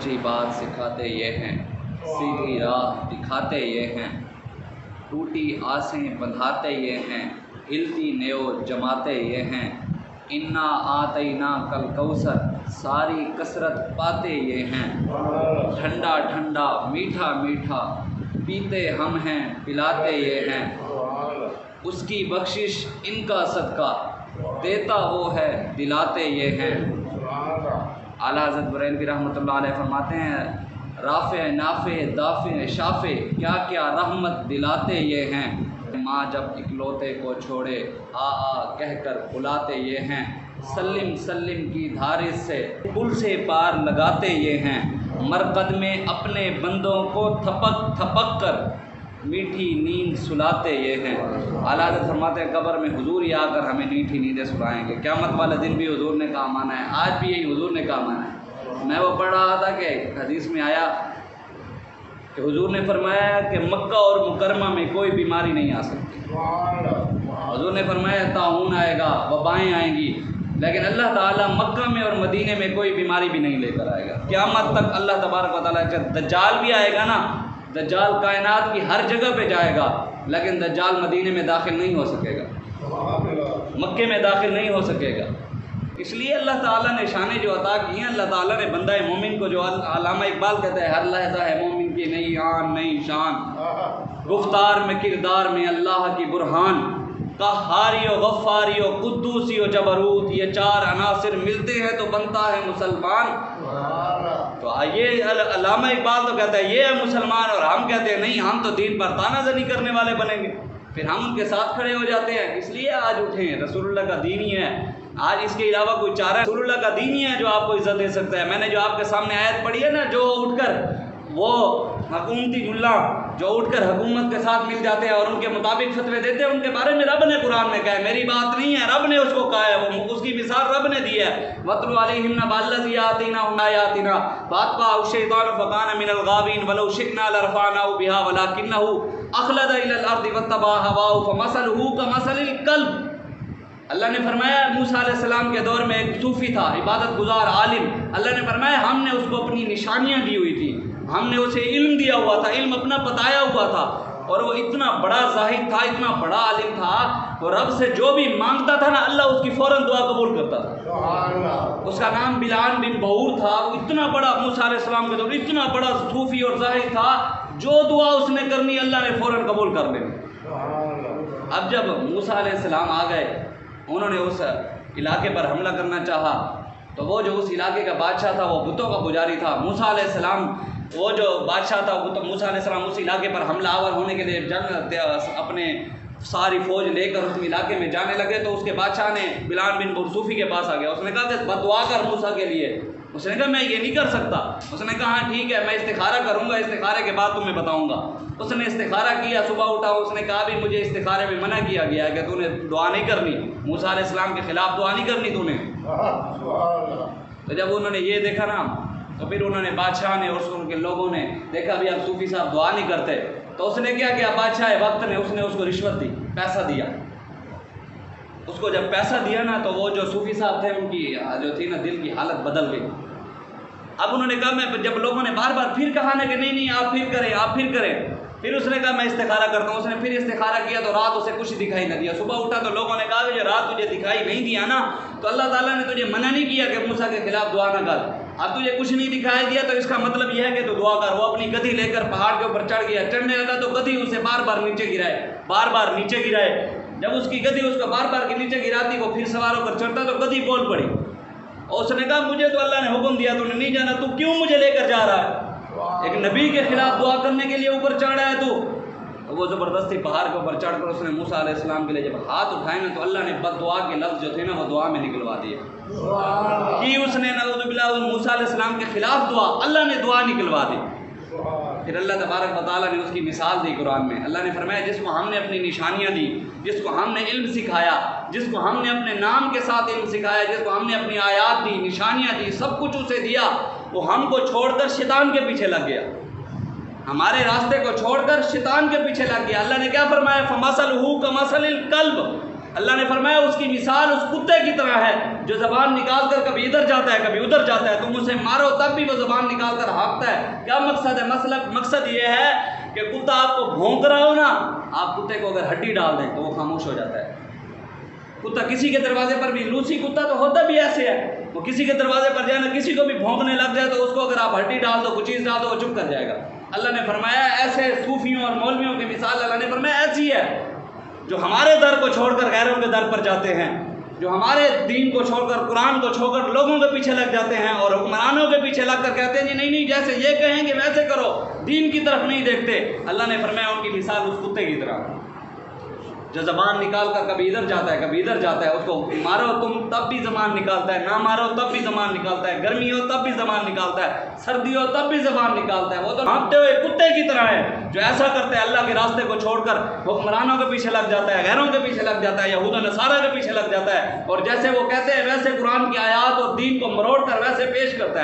سچی بات سکھاتے یہ ہیں، سیدھی راہ دکھاتے یہ ہیں، ٹوٹی آسیں بندھاتے یہ ہیں، ہلتی نیو جماتے یہ ہیں، انا آتینا کل کوثر ساری کثرت پاتے یہ ہیں، ٹھنڈا ٹھنڈا میٹھا میٹھا پیتے ہم ہیں پلاتے یہ ہیں، اس کی بخشش ان کا صدقہ دیتا وہ ہے دلاتے یہ ہیں۔ اعلیٰ حضرت بریلوی رحمۃ اللہ علیہ فرماتے ہیں رافع نافع دافع شافع کیا کیا رحمت دلاتے یہ ہیں، ماں جب اکلوتے کو چھوڑے آ آ کہہ کر بلاتے یہ ہیں، سلم سلم کی دھارش سے پل سے پار لگاتے یہ ہیں، مرقد میں اپنے بندوں کو تھپک تھپک کر میٹھی نیند سلاتے یہ ہیں۔ اعلیٰ حضرت فرماتے ہیں قبر میں حضور ہی آ کر ہمیں میٹھی نیندیں سلائیں گے، قیامت والے دن بھی حضور نے کہا مانا ہے، آج بھی یہی حضور نے کہا مانا ہے۔ میں وہ پڑھ رہا تھا کہ حدیث میں آیا کہ حضور نے فرمایا کہ مکہ اور مکرمہ میں کوئی بیماری نہیں آ سکتی، حضور نے فرمایا طاعون آئے گا، وبائیں آئیں گی، لیکن اللہ تعالیٰ مکہ میں اور مدینے میں کوئی بیماری بھی نہیں لے کر آئے گا۔ قیامت تک اللہ تبارک و تعالیٰ کا دجال بھی آئے گا نا، دجال کائنات کی ہر جگہ پہ جائے گا، لیکن دجال مدینے میں داخل نہیں ہو سکے گا، مکے میں داخل نہیں ہو سکے گا۔ اس لیے اللہ تعالیٰ نے شانیں جو عطا کی ہیں، اللہ تعالیٰ نے بندہ مومن کو، جو علامہ اقبال کہتا ہے ہر لحظہ ہے مومن کی نئی آن نئی شان، گفتار میں کردار میں اللہ کی برہان، قہاری و غفاری و قدوسی و جبروت، یہ چار عناصر ملتے ہیں تو بنتا ہے مسلمان۔ تو یہ علامہ اقبال تو کہتا ہے یہ ہے مسلمان، اور ہم کہتے ہیں نہیں، ہم تو دین پر تانہ زنی کرنے والے بنیں گے، پھر ہم ان کے ساتھ کھڑے ہو جاتے ہیں۔ اس لیے آج اٹھیں، رسول اللہ کا دین ہی ہے، آج اس کے علاوہ کوئی چارہ ہے؟ رسول اللہ کا دین ہی ہے جو آپ کو عزت دے سکتا ہے۔ میں نے جو آپ کے سامنے آیت پڑھی ہے نا، جو اٹھ کر وہ حکومتی ملا جو اٹھ کر حکومت کے ساتھ مل جاتے ہیں اور ان کے مطابق فتوے دیتے ہیں، ان کے بارے میں رب نے قرآن میں کہا ہے، میری بات نہیں ہے، رب نے اس کو کہا ہے، وہ اس کی مثال رب نے دی ہے۔ وَاتْلُ عَلَيْهِمْ نَبَأَ الَّذِي آتَيْنَاهُ آيَاتِنَا فَأَتْبَعَهُ الشَّيْطَانُ فَكَانَ مِنَ الْغَاوِينَ وَلَوْ شِئْنَا لَرَفَعْنَاهُ بِهَا وَلَكِنَّهُ أَخْلَدَ إِلَى الْأَرْضِ وَاتَّبَعَ هَوَاهُ فَمَثَلُهُ كَمَثَلِ الْكَلْبِ۔ اللہ نے فرمایا موسیٰ علیہ السلام کے دور میں ایک صوفی تھا، عبادت گزار عالم، اللہ نے فرمایا ہم نے اس کو اپنی نشانیاں دی ہوئی تھی، ہم نے اسے علم دیا ہوا تھا، علم اپنا بتایا ہوا تھا، اور وہ اتنا بڑا زاہد تھا، اتنا بڑا عالم تھا، وہ رب سے جو بھی مانگتا تھا نا، اللہ اس کی فوراً دعا قبول کرتا تھا۔ اس کا نام بلعام بن بعور تھا، وہ اتنا بڑا موسیٰ علیہ السلام کے دور اتنا بڑا صوفی اور زاہد تھا، جو دعا اس نے کرنی اللہ نے فوراً قبول کر لینی۔ اب جب موسیٰ علیہ السلام آ گئے، انہوں نے اس علاقے پر حملہ کرنا چاہا، تو وہ جو اس علاقے کا بادشاہ تھا وہ بتوں کا پجاری تھا۔ موسیٰ علیہ السلام وہ جو بادشاہ تھا، موسیٰ علیہ السلام اس علاقے پر حملہ آور ہونے کے لیے اپنے ساری فوج لے کر اس علاقے میں جانے لگے، تو اس کے بادشاہ نے بلعام بن بعور صوفی کے پاس آ گیا، اس نے کہا کہ بدعا کر موسیٰ کے لیے۔ اس نے کہا میں یہ نہیں کر سکتا۔ اس نے کہا ہاں ٹھیک ہے، میں استخارہ کروں گا، استخارے کے بعد تمہیں بتاؤں گا۔ اس نے استخارہ کیا، صبح اٹھا، اس نے کہا بھی مجھے استخارے میں منع کیا گیا ہے کہ تو نے دعا نہیں کرنی، موسیٰ علیہ السلام کے خلاف دعا نہیں کرنی تو نے۔ تو جب انہوں نے یہ دیکھا نا، تو پھر انہوں نے بادشاہ نے اور ان کے لوگوں نے دیکھا بھی اب صوفی صاحب دعا نہیں کرتے، تو اس نے کیا کیا، بادشاہ وقت نے اس کو رشوت دی، پیسہ دیا۔ اس کو جب پیسہ دیا نا، تو وہ جو صوفی صاحب تھے ان کی جو تھی نا دل کی حالت بدل گئی۔ اب انہوں نے کہا میں جب لوگوں نے بار بار پھر کہا نا کہ نہیں نہیں آپ پھر کریں، آپ پھر کریں، پھر اس نے کہا میں استخارہ کرتا ہوں۔ اس نے پھر استخارہ کیا تو رات اسے کچھ دکھائی نہ دیا۔ صبح اٹھا تو لوگوں نے کہا کہ جو رات تجھے دکھائی نہیں دیا نا، تو اللہ تعالیٰ نے تجھے منع نہیں کیا کہ موسیٰ کے خلاف دعا نہ کر، اب تجھے کچھ نہیں دکھائی دیا تو اس کا مطلب یہ ہے کہ تو دعا کر۔ وہ اپنی گدھی لے کر پہاڑ کے اوپر چڑھ گیا، چڑھنے لگا تو گدھی اسے بار بار نیچے گرائے، بار بار نیچے گرائے۔ جب اس کی گدھی اس کو بار بار کے نیچے گراتی، وہ پھر سوار ہو کر چڑھتا تو گدھی بول پڑی، اور اس نے کہا مجھے تو اللہ نے حکم دیا، تو نے نہیں جانا، تو کیوں مجھے لے کر جا رہا ہے؟ ایک نبی کے خلاف دعا کرنے کے لیے اوپر چڑھ رہا ہے تو وہ زبردستی پہاڑ کے اوپر چڑھ کر اس نے موسیٰ علیہ السلام کے لیے جب ہاتھ اٹھائے نا، تو اللہ نے بد دعا کے لفظ جو تھے نا وہ دعا میں نکلوا دیے کہ اس نے نعوذ باللہ موسیٰ علیہ السلام کے خلاف دعا، اللہ نے دعا نکلوا دی۔ پھر اللہ تبارک و تعالیٰ نے اس کی مثال دی قرآن میں۔ اللہ نے فرمایا جس کو ہم نے اپنی نشانیاں دی، جس کو ہم نے علم سکھایا، جس کو ہم نے اپنے نام کے ساتھ علم سکھایا، جس کو ہم نے اپنی آیات دی، نشانیاں دی، سب کچھ اسے دیا، وہ ہم کو چھوڑ کر شیطان کے پیچھے لگ گیا، ہمارے راستے کو چھوڑ کر شیطان کے پیچھے لگ گیا۔ اللہ نے کیا فرمایا، فَمَثَلُهُ كَمَثَلِ الْكَلْبِ، اللہ نے فرمایا اس کی مثال اس کتے کی طرح ہے جو زبان نکال کر کبھی ادھر جاتا ہے کبھی ادھر جاتا ہے، تم اسے مارو تب بھی وہ زبان نکال کر ہانکتا ہے۔ کیا مقصد ہے؟ مقصد یہ ہے کہ کتا آپ کو بھونک رہا ہو نا، آپ کتے کو اگر ہڈی ڈال دیں تو وہ خاموش ہو جاتا ہے۔ کتا کسی کے دروازے پر بھی، لوسی کتا تو ہوتا بھی ایسے ہے، وہ کسی کے دروازے پر جائے نا، کسی کو بھی بھونکنے لگ جائے تو اس کو اگر آپ ہڈی ڈال دو، کوئی چیز ڈال دو، وہ چپ کر جائے گا۔ اللہ نے فرمایا ایسے صوفیوں اور مولویوں کی مثال اللہ نے فرمایا ایسی ہے جو ہمارے در کو چھوڑ کر غیروں کے در پر جاتے ہیں، جو ہمارے دین کو چھوڑ کر، قرآن کو چھوڑ کر لوگوں کے پیچھے لگ جاتے ہیں اور حکمرانوں کے پیچھے لگ کر کہتے ہیں جی نہیں نہیں جیسے یہ کہیں گے ویسے کرو، دین کی طرف نہیں دیکھتے۔ اللہ نے فرمایا ان کی مثال اس کتے کی طرح جو زبان نکال کر کبھی ادھر جاتا ہے کبھی ادھر جاتا ہے، اس کو مارو تم تب بھی زبان نکالتا ہے، نہ مارو تب بھی زبان نکالتا ہے، گرمی ہو تب بھی زبان نکالتا ہے، سردی ہو تب بھی زبان نکالتا ہے۔ وہ تو ہانپتے ہوئے کتے کی طرح ہے جو ایسا کرتا ہے، اللہ کے راستے کو چھوڑ کر حکمرانوں کے پیچھے لگ جاتا ہے، غیروں کے پیچھے لگ جاتا ہے، یہود و نصارہ کے پیچھے لگ جاتا ہے، اور جیسے وہ کہتے ہیں ویسے قرآن کی آیات اور دین کو مروڑ کر ویسے پیش کرتا ہے۔